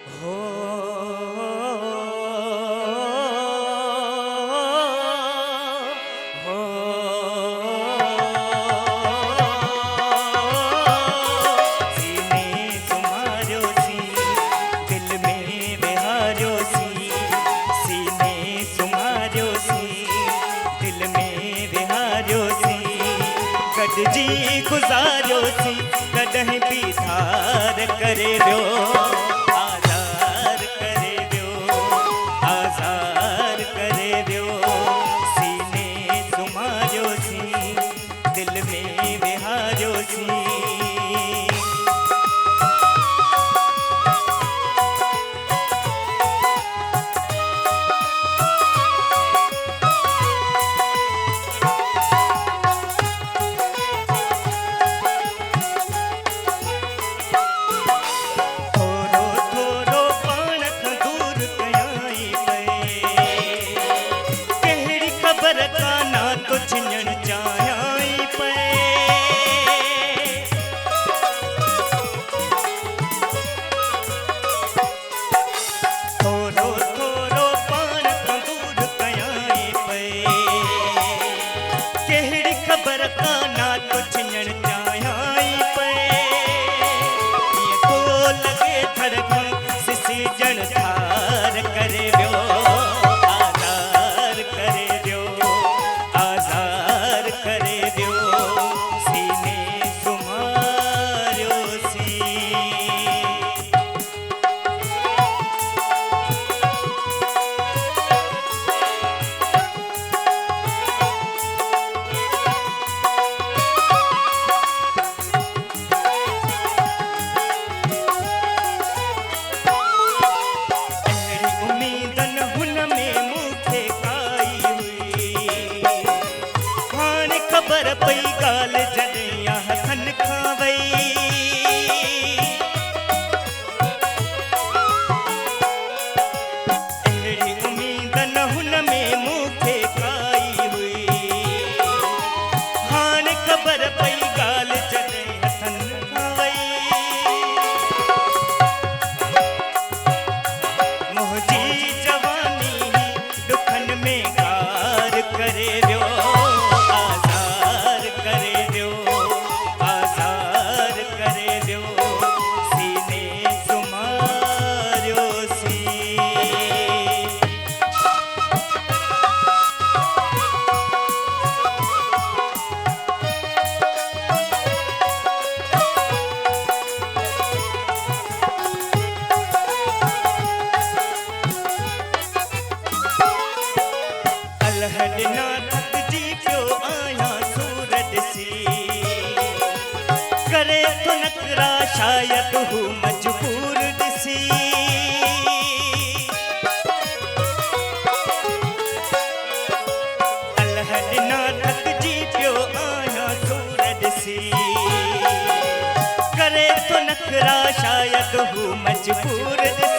हो सीने तुम्हारो सी दिल में बिहारो सी सीने तुम्हारो सी दिल में बिहारो सी कद जी गुजारो सी कदहीं भी धार करे रो पई गाल जदिया हसन खावई अहिड़ी उम्मीद न हुन में मूंखे काई हुई हाणे ख़बर पई गाल जॾहिं हसन खावई मुंहिंजी जवानी दुखन में गार करे वियो हलना थकजी पियो आहियां सूरत सी करे तो नकरा शायद हू मजबूर ॾिसी हलना थकजी पियो आहियां सूरत सी करे तो नकरा शायद हू मजबूर ॾिसी